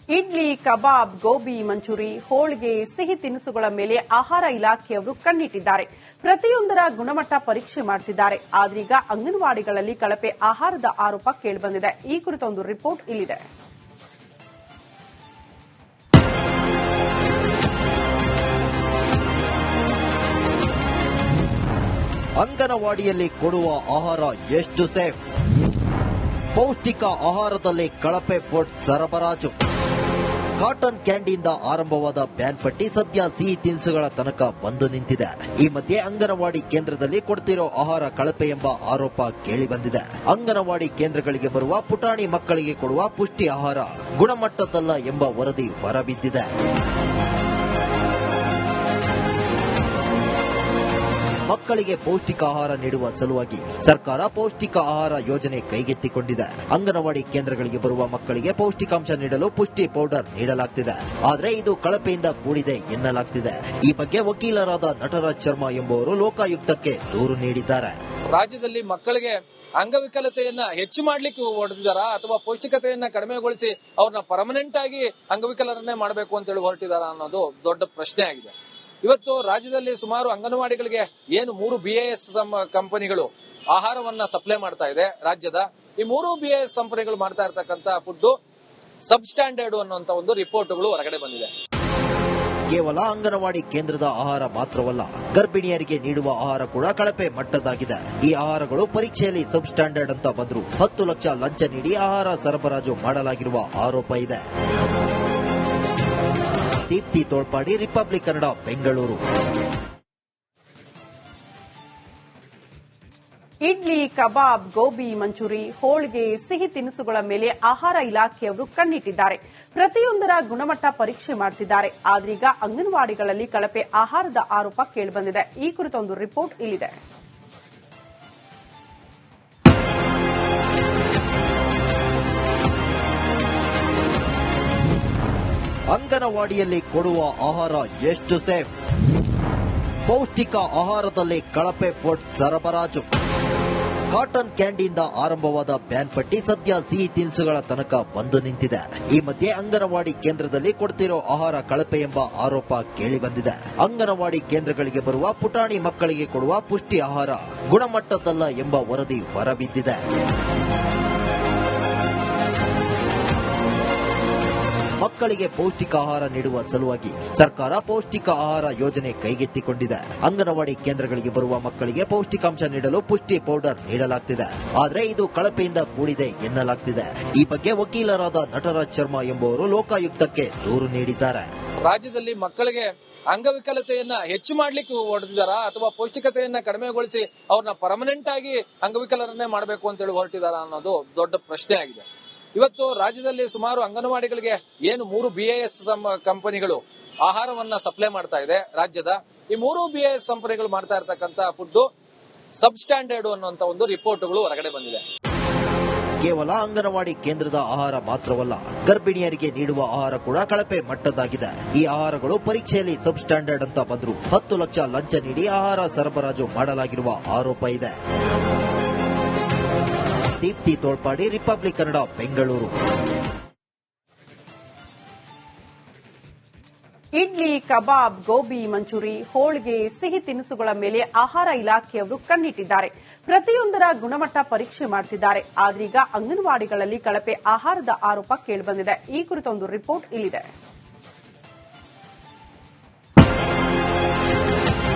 ಇಡ್ಲಿ, ಕಬಾಬ್, ಗೋಬಿ ಮಂಚೂರಿ, ಹೋಳಿಗೆ, ಸಿಹಿ ತಿನಿಸುಗಳ ಮೇಲೆ ಆಹಾರ ಇಲಾಖೆಯವರು ಕಣ್ಣಿಟ್ಟಿದ್ದಾರೆ. ಪ್ರತಿಯೊಂದರ ಗುಣಮಟ್ಟ ಪರೀಕ್ಷೆ ಮಾಡುತ್ತಿದ್ದಾರೆ. ಆದ್ರೀಗ ಅಂಗನವಾಡಿಗಳಲ್ಲಿ ಕಳಪೆ ಆಹಾರದ ಆರೋಪ ಕೇಳಿಬಂದಿದೆ. ಈ ಕುರಿತ ಒಂದು ರಿಪೋರ್ಟ್ ಇಲ್ಲಿದೆ. ಅಂಗನವಾಡಿಯಲ್ಲಿ ಕೊಡುವ ಆಹಾರ ಎಷ್ಟು ಸೇಫ್? ಪೌಷ್ಟಿಕ ಆಹಾರದಲ್ಲಿ ಕಳಪೆ ಫುಡ್ ಸರಬರಾಜು. ಕಾಟನ್ ಕ್ಯಾಂಡಿಯಿಂದ ಆರಂಭವಾದ ಬ್ಯಾನ್ ಪಟ್ಟಿ ಸದ್ಯ ಸಿಹಿ ತಿನಿಸುಗಳ ತನಕ ಬಂದು ನಿಂತಿದೆ. ಈ ಮಧ್ಯೆ ಅಂಗನವಾಡಿ ಕೇಂದ್ರದಲ್ಲಿ ಕೊಡ್ತಿರೋ ಆಹಾರ ಕಳಪೆ ಎಂಬ ಆರೋಪ ಕೇಳಿಬಂದಿದೆ. ಅಂಗನವಾಡಿ ಕೇಂದ್ರಗಳಿಗೆ ಬರುವ ಪುಟಾಣಿ ಮಕ್ಕಳಿಗೆ ಕೊಡುವ ಪುಷ್ಟಿ ಆಹಾರ ಗುಣಮಟ್ಟದಲ್ಲ ಎಂಬ ವರದಿ ಹೊರಬಿದ್ದಿದೆ. ಮಕ್ಕಳಿಗೆ ಪೌಷ್ಟಿಕ ಆಹಾರ ನೀಡುವ ಸಲುವಾಗಿ ಸರ್ಕಾರ ಪೌಷ್ಟಿಕ ಆಹಾರ ಯೋಜನೆ ಕೈಗೆತ್ತಿಕೊಂಡಿದೆ. ಅಂಗನವಾಡಿ ಕೇಂದ್ರಗಳಿಗೆ ಬರುವ ಮಕ್ಕಳಿಗೆ ಪೌಷ್ಟಿಕಾಂಶ ನೀಡಲು ಪುಷ್ಟಿ ಪೌಡರ್ ನೀಡಲಾಗುತ್ತಿದೆ. ಆದರೆ ಇದು ಕಳಪೆಯಿಂದ ಕೂಡಿದೆ ಎನ್ನಲಾಗುತ್ತಿದೆ. ಈ ಬಗ್ಗೆ ವಕೀಲರಾದ ನಟರಾಜ್ ಶರ್ಮಾ ಎಂಬುವರು ಲೋಕಾಯುಕ್ತಕ್ಕೆ ದೂರು ನೀಡಿದ್ದಾರೆ. ರಾಜ್ಯದಲ್ಲಿ ಮಕ್ಕಳಿಗೆ ಅಂಗವಿಕಲತೆಯನ್ನ ಹೆಚ್ಚು ಮಾಡ್ಲಿಕ್ಕೆ ಹೊರಟಿದಾರಾ ಅಥವಾ ಪೌಷ್ಟಿಕತೆಯನ್ನ ಕಡಿಮೆಗೊಳಿಸಿ ಅವ್ರನ್ನ ಪರ್ಮನೆಂಟ್ ಆಗಿ ಅಂಗವಿಕಲರನ್ನೇ ಮಾಡಬೇಕು ಅಂತ ಹೇಳಿ ಹೊರಟಿದಾರಾ ಅನ್ನೋದು ದೊಡ್ಡ ಪ್ರಶ್ನೆ ಆಗಿದೆ. ಇವತ್ತು ರಾಜ್ಯದಲ್ಲಿ ಸುಮಾರು ಅಂಗನವಾಡಿಗಳಿಗೆ ಏನು 3 BIS ಕಂಪನಿಗಳು ಆಹಾರವನ್ನ ಸಪ್ಲೈ ಮಾಡ್ತಾ ಇದೆ ರಾಜ್ಯದ. ಈ 3 BIS ಕಂಪನಿಗಳು ಮಾಡ್ತಾ ಇರತಕ್ಕಂತ ಫುಡ್ ಸಬ್ ಸ್ಟ್ಯಾಂಡರ್ಡ್ ಅನ್ನುವಂತ ಒಂದು ರಿಪೋರ್ಟ್ಗಳು ಹೊರಗಡೆ ಬಂದಿದೆ. ಕೇವಲ ಅಂಗನವಾಡಿ ಕೇಂದ್ರದ ಆಹಾರ ಮಾತ್ರವಲ್ಲ, ಗರ್ಭಿಣಿಯರಿಗೆ ನೀಡುವ ಆಹಾರ ಕೂಡ ಕಳಪೆ ಮಟ್ಟದಾಗಿದೆ. ಈ ಆಹಾರಗಳು ಪರೀಕ್ಷೆಯಲ್ಲಿ ಸಬ್ ಸ್ಟ್ಯಾಂಡರ್ಡ್ ಅಂತ ಬಂದ್ರು 10 ಲಕ್ಷ ಲಂಚ ನೀಡಿ ಆಹಾರ ಸರಬರಾಜು ಮಾಡಲಾಗಿರುವ ಆರೋಪ ಇದೆ. ದೀಪ್ತಿ ತೋಳ್ಪಾಡಿ, ರಿಪಬ್ಲಿಕ್ ಕನ್ನಡ, ಬೆಂಗಳೂರು. ಇಡ್ಲಿ, ಕಬಾಬ್, ಗೋಬಿ ಮಂಚೂರಿ, ಹೋಳಿಗೆ, ಸಿಹಿ ತಿನಿಸುಗಳ ಮೇಲೆ ಆಹಾರ ಇಲಾಖೆಯವರು ಕಣ್ಣಿಟ್ಟಿದ್ದಾರೆ. ಪ್ರತಿಯೊಂದರ ಗುಣಮಟ್ಟ ಪರೀಕ್ಷೆ ಮಾಡುತ್ತಿದ್ದಾರೆ. ಆದ್ರೀಗ ಅಂಗನವಾಡಿಗಳಲ್ಲಿ ಕಳಪೆ ಆಹಾರದ ಆರೋಪ ಕೇಳಿಬಂದಿದೆ. ಈ ಕುರಿತ ಒಂದು ರಿಪೋರ್ಟ್ ಇಲ್ಲಿದೆ. ಅಂಗನವಾಡಿಯಲ್ಲಿ ಕೊಡುವ ಆಹಾರ ಎಷ್ಟು ಸೇಫ್? ಪೌಷ್ಟಿಕ ಆಹಾರದಲ್ಲಿ ಕಳಪೆ ಫುಡ್ ಸರಬರಾಜು. ಕಾಟನ್ ಕ್ಯಾಂಡಿಯಿಂದ ಆರಂಭವಾದ ಬ್ಯಾನ್ ಪಟ್ಟಿ ಸದ್ಯ ಸಿಹಿ ತಿನಿಸುಗಳ ತನಕ ಬಂದು ನಿಂತಿದೆ. ಈ ಮಧ್ಯೆ ಅಂಗನವಾಡಿ ಕೇಂದ್ರದಲ್ಲಿ ಕೊಡ್ತಿರೋ ಆಹಾರ ಕಳಪೆ ಎಂಬ ಆರೋಪ ಕೇಳಿಬಂದಿದೆ. ಅಂಗನವಾಡಿ ಕೇಂದ್ರಗಳಿಗೆ ಬರುವ ಪುಟಾಣಿ ಮಕ್ಕಳಿಗೆ ಕೊಡುವ ಪುಷ್ಟಿ ಆಹಾರ ಗುಣಮಟ್ಟದಲ್ಲ ಎಂಬ ವರದಿ ಹೊರಬಿದ್ದಿದೆ. ಮಕ್ಕಳಿಗೆ ಪೌಷ್ಟಿಕ ಆಹಾರ ನೀಡುವ ಸಲುವಾಗಿ ಸರ್ಕಾರ ಪೌಷ್ಟಿಕ ಆಹಾರ ಯೋಜನೆ ಕೈಗೆತ್ತಿಕೊಂಡಿದೆ. ಅಂಗನವಾಡಿ ಕೇಂದ್ರಗಳಿಗೆ ಬರುವ ಮಕ್ಕಳಿಗೆ ಪೌಷ್ಟಿಕಾಂಶ ನೀಡಲು ಪುಷ್ಟಿ ಪೌಡರ್ ನೀಡಲಾಗುತ್ತಿದೆ. ಆದರೆ ಇದು ಕಳಪೆಯಿಂದ ಕೂಡಿದೆ ಎನ್ನಲಾಗುತ್ತಿದೆ. ಈ ಬಗ್ಗೆ ವಕೀಲರಾದ ನಟರಾಜ್ ಶರ್ಮಾ ಎಂಬುವರು ಲೋಕಾಯುಕ್ತಕ್ಕೆ ದೂರು ನೀಡಿದ್ದಾರೆ. ರಾಜ್ಯದಲ್ಲಿ ಮಕ್ಕಳಿಗೆ ಅಂಗವಿಕಲತೆಯನ್ನ ಹೆಚ್ಚು ಮಾಡ್ಲಿಕ್ಕೆ ಹೊರಟಿದಾರಾ ಅಥವಾ ಪೌಷ್ಟಿಕತೆಯನ್ನ ಕಡಿಮೆಗೊಳಿಸಿ ಅವ್ರನ್ನ ಪರ್ಮನೆಂಟ್ ಆಗಿ ಅಂಗವಿಕಲರನ್ನೇ ಮಾಡಬೇಕು ಅಂತ ಹೇಳಿ ಹೊರಟಿದಾರಾ ಅನ್ನೋದು ದೊಡ್ಡ ಪ್ರಶ್ನೆ ಆಗಿದೆ. ಇವತ್ತು ರಾಜ್ಯದಲ್ಲಿ ಸುಮಾರು ಅಂಗನವಾಡಿಗಳಿಗೆ ಏನು 3 BIS ಕಂಪನಿಗಳು ಆಹಾರವನ್ನ ಸಪ್ಲೈ ಮಾಡ್ತಾ ಇದೆ ರಾಜ್ಯದ. ಈ 3 BIS ಕಂಪನಿಗಳು ಮಾಡ್ತಾ ಇರತಕ್ಕಂತ ಫುಡ್ ಸಬ್ ಸ್ಟ್ಯಾಂಡರ್ಡ್ ಅನ್ನುವಂತ ಒಂದು ರಿಪೋರ್ಟ್ಗಳು ಹೊರಗಡೆ ಬಂದಿದೆ. ಕೇವಲ ಅಂಗನವಾಡಿ ಕೇಂದ್ರದ ಆಹಾರ ಮಾತ್ರವಲ್ಲ, ಗರ್ಭಿಣಿಯರಿಗೆ ನೀಡುವ ಆಹಾರ ಕೂಡ ಕಳಪೆ ಮಟ್ಟದಾಗಿದೆ. ಈ ಆಹಾರಗಳು ಪರೀಕ್ಷೆಯಲ್ಲಿ ಸಬ್ ಸ್ಟ್ಯಾಂಡರ್ಡ್ ಅಂತ ಬಂದ್ರು 10 ಲಕ್ಷ ಲಂಚ ನೀಡಿ ಆಹಾರ ಸರಬರಾಜು ಮಾಡಲಾಗಿರುವ ಆರೋಪ ಇದೆ. ದೀಪ್ತಿ ತೋಳ್ಪಾಡಿ, ರಿಪಬ್ಲಿಕ್ ಕನ್ನಡ, ಬೆಂಗಳೂರು. ಇಡ್ಲಿ, ಕಬಾಬ್, ಗೋಬಿ ಮಂಚೂರಿ, ಹೋಳಿಗೆ, ಸಿಹಿ ತಿನಿಸುಗಳ ಮೇಲೆ ಆಹಾರ ಇಲಾಖೆಯವರು ಕಣ್ಣಿಟ್ಟಿದ್ದಾರೆ. ಪ್ರತಿಯೊಂದರ ಗುಣಮಟ್ಟ ಪರೀಕ್ಷೆ ಮಾಡುತ್ತಿದ್ದಾರೆ. ಆದ್ರೀಗ ಅಂಗನವಾಡಿಗಳಲ್ಲಿ ಕಳಪೆ ಆಹಾರದ ಆರೋಪ ಕೇಳಿಬಂದಿದೆ. ಈ ಕುರಿತ ಒಂದು ರಿಪೋರ್ಟ್ ಇಲ್ಲಿದೆ.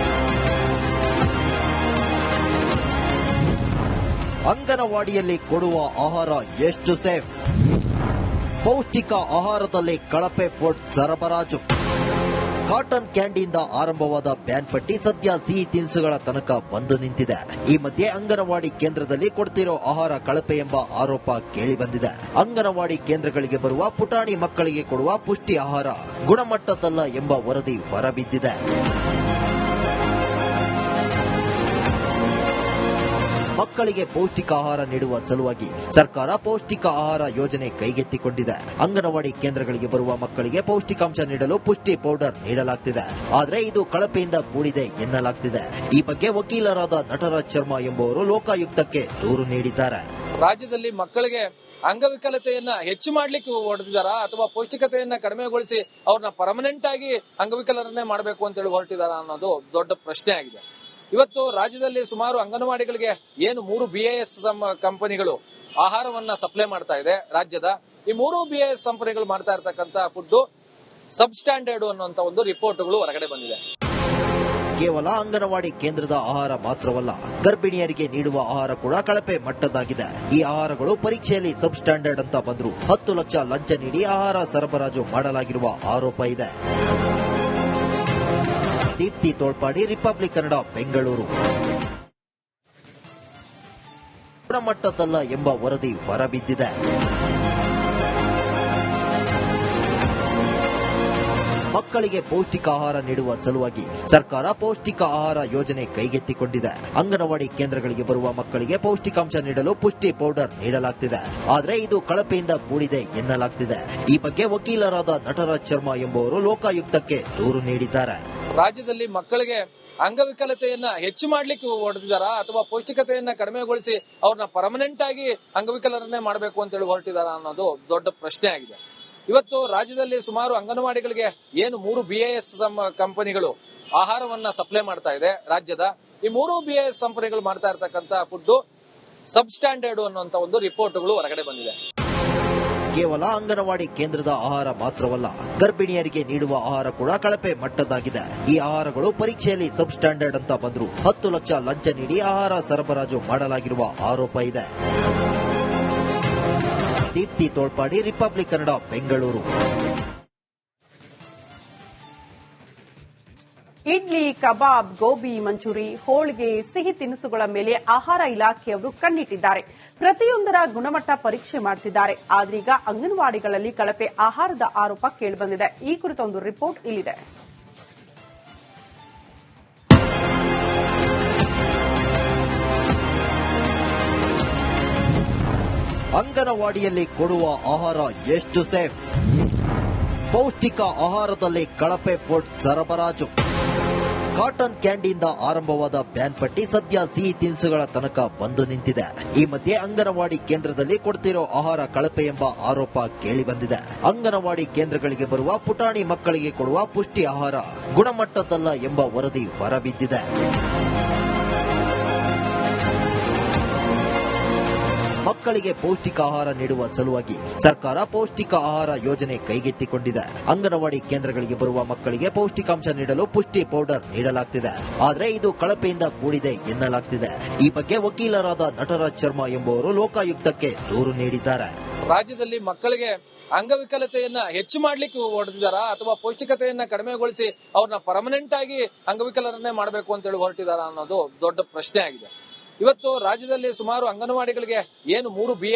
ಅಂಗನವಾಡಿಯಲ್ಲಿ ಕೊಡುವ ಆಹಾರ ಎಷ್ಟು ಸೇಫ್? ಪೌಷ್ಟಿಕ ಆಹಾರದಲ್ಲಿ ಕಳಪೆ ಫುಡ್ ಸರಬರಾಜು. ಕಾಟನ್ ಕ್ಯಾಂಡಿಯಿಂದ ಆರಂಭವಾದ ಬ್ಯಾನ್ ಪಟ್ಟಿ ಸದ್ಯ ಸಿಹಿ ತಿನಿಸುಗಳ ತನಕ ಬಂದು ನಿಂತಿದೆ. ಈ ಮಧ್ಯೆ ಅಂಗನವಾಡಿ ಕೇಂದ್ರದಲ್ಲಿ ಕೊಡ್ತಿರೋ ಆಹಾರ ಕಳಪೆ ಎಂಬ ಆರೋಪ ಕೇಳಿಬಂದಿದೆ. ಅಂಗನವಾಡಿ ಕೇಂದ್ರಗಳಿಗೆ ಬರುವ ಪುಟಾಣಿ ಮಕ್ಕಳಿಗೆ ಕೊಡುವ ಪುಷ್ಟಿ ಆಹಾರ ಗುಣಮಟ್ಟದಲ್ಲ ಎಂಬ ವರದಿ ಹೊರಬಿದ್ದಿದೆ. ಮಕ್ಕಳಿಗೆ ಪೌಷ್ಟಿಕ ಆಹಾರ ನೀಡುವ ಸಲುವಾಗಿ ಸರ್ಕಾರ ಪೌಷ್ಟಿಕ ಆಹಾರ ಯೋಜನೆ ಕೈಗೆತ್ತಿಕೊಂಡಿದೆ. ಅಂಗನವಾಡಿ ಕೇಂದ್ರಗಳಿಗೆ ಬರುವ ಮಕ್ಕಳಿಗೆ ಪೌಷ್ಟಿಕಾಂಶ ನೀಡಲು ಪುಷ್ಟಿ ಪೌಡರ್ ನೀಡಲಾಗುತ್ತಿದೆ. ಆದರೆ ಇದು ಕಳಪೆಯಿಂದ ಕೂಡಿದೆ ಎನ್ನಲಾಗುತ್ತಿದೆ. ಈ ಬಗ್ಗೆ ವಕೀಲರಾದ ನಟರಾಜ್ ಶರ್ಮಾ ಎಂಬುವರು ಲೋಕಾಯುಕ್ತಕ್ಕೆ ದೂರು ನೀಡಿದ್ದಾರೆ. ರಾಜ್ಯದಲ್ಲಿ ಮಕ್ಕಳಿಗೆ ಅಂಗವಿಕಲತೆಯನ್ನ ಹೆಚ್ಚು ಮಾಡ್ಲಿಕ್ಕೆ ಹೊರಟಿದಾರಾ ಅಥವಾ ಪೌಷ್ಟಿಕತೆಯನ್ನ ಕಡಿಮೆಗೊಳಿಸಿ ಅವ್ರನ್ನ ಪರ್ಮನೆಂಟ್ ಆಗಿ ಅಂಗವಿಕಲರನ್ನೇ ಮಾಡಬೇಕು ಅಂತ ಹೇಳಿ ಹೊರಟಿದಾರಾ ಅನ್ನೋದು ದೊಡ್ಡ ಪ್ರಶ್ನೆ ಆಗಿದೆ. ಇವತ್ತು ರಾಜ್ಯದಲ್ಲಿ ಸುಮಾರು ಅಂಗನವಾಡಿಗಳಿಗೆ ಏನು 3 BIS ಕಂಪನಿಗಳು ಆಹಾರವನ್ನ ಸಪ್ಲೈ ಮಾಡ್ತಾ ಇದೆ ರಾಜ್ಯದ. ಈ 3 BIS ಕಂಪನಿಗಳು ಮಾಡ್ತಾ ಇರತಕ್ಕಂತ ಫುಡ್ ಸಬ್ ಸ್ಟ್ಯಾಂಡರ್ಡ್ ಅನ್ನುವಂತ ಒಂದು ರಿಪೋರ್ಟ್ಗಳು ಹೊರಗಡೆ ಬಂದಿದೆ. ಕೇವಲ ಅಂಗನವಾಡಿ ಕೇಂದ್ರದ ಆಹಾರ ಮಾತ್ರವಲ್ಲ, ಗರ್ಭಿಣಿಯರಿಗೆ ನೀಡುವ ಆಹಾರ ಕೂಡ ಕಳಪೆ ಮಟ್ಟದಾಗಿದೆ. ಈ ಆಹಾರಗಳು ಪರೀಕ್ಷೆಯಲ್ಲಿ ಸಬ್ ಸ್ಟ್ಯಾಂಡರ್ಡ್ ಅಂತ ಬಂದ್ರು 10 ಲಕ್ಷ ಲಂಚ ನೀಡಿ ಆಹಾರ ಸರಬರಾಜು ಮಾಡಲಾಗಿರುವ ಆರೋಪ ಇದೆ. ದೀಪ್ತಿ ತೋಳ್ಪಾಡಿ, ರಿಪಬ್ಲಿಕ್ ಕನ್ನಡ, ಬೆಂಗಳೂರು. ಗುಣಮಟ್ಟದಲ್ಲ ಎಂಬ ವರದಿ ಹೊರಬಿದ್ದಿದೆ. ಮಕ್ಕಳಿಗೆ ಪೌಷ್ಟಿಕ ಆಹಾರ ನೀಡುವ ಸಲುವಾಗಿ ಸರ್ಕಾರ ಪೌಷ್ಟಿಕ ಆಹಾರ ಯೋಜನೆ ಕೈಗೆತ್ತಿಕೊಂಡಿದೆ. ಅಂಗನವಾಡಿ ಕೇಂದ್ರಗಳಿಗೆ ಬರುವ ಮಕ್ಕಳಿಗೆ ಪೌಷ್ಟಿಕಾಂಶ ನೀಡಲು ಪುಷ್ಟಿ ಪೌಡರ್ ನೀಡಲಾಗ್ತಿದೆ. ಆದರೆ ಇದು ಕಳಪೆಯಿಂದ ಕೂಡಿದೆ ಎನ್ನಲಾಗ್ತಿದೆ. ಈ ಬಗ್ಗೆ ವಕೀಲರಾದ ನಟರಾಜ್ ಶರ್ಮಾ ಎಂಬುವರು ಲೋಕಾಯುಕ್ತಕ್ಕೆ ದೂರು ನೀಡಿದ್ದಾರೆ. ರಾಜ್ಯದಲ್ಲಿ ಮಕ್ಕಳಿಗೆ ಅಂಗವಿಕಲತೆಯನ್ನ ಹೆಚ್ಚು ಮಾಡ್ಲಿಕ್ಕೆ ಹೊರಟಿದಾರಾ ಅಥವಾ ಪೌಷ್ಟಿಕತೆಯನ್ನ ಕಡಿಮೆಗೊಳಿಸಿ ಅವ್ರನ್ನ ಪರ್ಮನೆಂಟ್ ಆಗಿ ಅಂಗವಿಕಲರನ್ನೇ ಮಾಡಬೇಕು ಅಂತ ಹೇಳಿ ಹೊರಟಿದಾರಾ ಅನ್ನೋದು ದೊಡ್ಡ ಪ್ರಶ್ನೆ ಆಗಿದೆ. ಇವತ್ತು ರಾಜ್ಯದಲ್ಲಿ ಸುಮಾರು ಅಂಗನವಾಡಿಗಳಿಗೆ ಏನು 3 BIS ಕಂಪನಿಗಳು ಆಹಾರವನ್ನ ಸಪ್ಲೈ ಮಾಡ್ತಾ ಇದೆ ರಾಜ್ಯದ. ಈ 3 BIS ಕಂಪನಿಗಳು ಮಾಡ್ತಾ ಇರತಕ್ಕಂತ ಫುಡ್ ಸಬ್ ಸ್ಟ್ಯಾಂಡರ್ಡ್ ಅನ್ನುವಂತ ಒಂದು ರಿಪೋರ್ಟ್ಗಳು ಹೊರಗಡೆ ಬಂದಿದೆ. ಕೇವಲ ಅಂಗನವಾಡಿ ಕೇಂದ್ರದ ಆಹಾರ ಮಾತ್ರವಲ್ಲ, ಗರ್ಭಿಣಿಯರಿಗೆ ನೀಡುವ ಆಹಾರ ಕೂಡ ಕಳಪೆ ಮಟ್ಟದಾಗಿದೆ. ಈ ಆಹಾರಗಳು ಪರೀಕ್ಷೆಯಲ್ಲಿ ಸಬ್ ಸ್ಟ್ಯಾಂಡರ್ಡ್ ಅಂತ ಬಂದ್ರು 10 ಲಕ್ಷ ಲಂಚ ನೀಡಿ ಆಹಾರ ಸರಬರಾಜು ಮಾಡಲಾಗಿರುವ ಆರೋಪ ಇದೆ. ದೀಪ್ತಿ ತೋಳ್ಪಾಡಿ, ರಿಪಬ್ಲಿಕ್ ಕನ್ನಡ, ಬೆಂಗಳೂರು. ಇಡ್ಲಿ, ಕಬಾಬ್, ಗೋಬಿ ಮಂಚೂರಿ, ಹೋಳಿಗೆ, ಸಿಹಿ ತಿನಿಸುಗಳ ಮೇಲೆ ಆಹಾರ ಇಲಾಖೆಯವರು ಕಣ್ಣಿಟ್ಟಿದ್ದಾರೆ. ಪ್ರತಿಯೊಂದರ ಗುಣಮಟ್ಟ ಪರೀಕ್ಷೆ ಮಾಡುತ್ತಿದ್ದಾರೆ. ಆದ್ರೀಗ ಅಂಗನವಾಡಿಗಳಲ್ಲಿ ಕಳಪೆ ಆಹಾರದ ಆರೋಪ ಕೇಳಿಬಂದಿದೆ. ಈ ಕುರಿತ ಒಂದು ರಿಪೋರ್ಟ್ ಇಲ್ಲಿದೆ. ಅಂಗನವಾಡಿಯಲ್ಲಿ ಕೊಡುವ ಆಹಾರ ಎಷ್ಟು ಸೇಫ್? ಪೌಷ್ಟಿಕ ಆಹಾರದಲ್ಲಿ ಕಳಪೆ ಫುಡ್ ಸರಬರಾಜು. ಕಾಟನ್ ಕ್ಯಾಂಡಿಯಿಂದ ಆರಂಭವಾದ ಬ್ಯಾನ್ ಪಟ್ಟಿ ಸದ್ಯ ಸಿಹಿ ತಿನಿಸುಗಳ ತನಕ ಬಂದು ನಿಂತಿದೆ. ಈ ಮಧ್ಯೆ ಅಂಗನವಾಡಿ ಕೇಂದ್ರದಲ್ಲಿ ಕೊಡ್ತಿರೋ ಆಹಾರ ಕಳಪೆ ಎಂಬ ಆರೋಪ ಕೇಳಿಬಂದಿದೆ. ಅಂಗನವಾಡಿ ಕೇಂದ್ರಗಳಿಗೆ ಬರುವ ಪುಟಾಣಿ ಮಕ್ಕಳಿಗೆ ಕೊಡುವ ಪುಷ್ಟಿ ಆಹಾರ ಗುಣಮಟ್ಟದಲ್ಲ ಎಂಬ ವರದಿ ಹೊರಬಿದ್ದಿದೆ. ಮಕ್ಕಳಿಗೆ ಪೌಷ್ಟಿಕ ಆಹಾರ ನೀಡುವ ಸಲುವಾಗಿ ಸರ್ಕಾರ ಪೌಷ್ಟಿಕ ಆಹಾರ ಯೋಜನೆ ಕೈಗೆತ್ತಿಕೊಂಡಿದೆ. ಅಂಗನವಾಡಿ ಕೇಂದ್ರಗಳಿಗೆ ಬರುವ ಮಕ್ಕಳಿಗೆ ಪೌಷ್ಟಿಕಾಂಶ ನೀಡಲು ಪುಷ್ಟಿ ಪೌಡರ್ ನೀಡಲಾಗ್ತಿದೆ. ಆದರೆ ಇದು ಕಳಪೆಯಿಂದ ಕೂಡಿದೆ ಎನ್ನಲಾಗ್ತಿದೆ. ಈ ಬಗ್ಗೆ ವಕೀಲರಾದ ನಟರಾಜ್ ಶರ್ಮಾ ಎಂಬುವರು ಲೋಕಾಯುಕ್ತಕ್ಕೆ ದೂರು ನೀಡಿದ್ದಾರೆ. ರಾಜ್ಯದಲ್ಲಿ ಮಕ್ಕಳಿಗೆ ಅಂಗವಿಕಲತೆಯನ್ನ ಹೆಚ್ಚು ಮಾಡ್ಲಿಕ್ಕೆ ಹೊರಟಿದಾರಾ ಅಥವಾ ಪೌಷ್ಟಿಕತೆಯನ್ನ ಕಡಿಮೆಗೊಳಿಸಿ ಅವ್ರನ್ನ ಪರ್ಮನೆಂಟ್ ಆಗಿ ಅಂಗವಿಕಲರನ್ನೇ ಮಾಡಬೇಕು ಅಂತ ಹೇಳಿ ಹೊರಟಿದಾರಾ ಅನ್ನೋದು ದೊಡ್ಡ ಪ್ರಶ್ನೆ ಆಗಿದೆ. ಇವತ್ತು ರಾಜ್ಯದಲ್ಲಿ ಸುಮಾರು ಅಂಗನವಾಡಿಗಳಿಗೆ ಏನು 3 BIS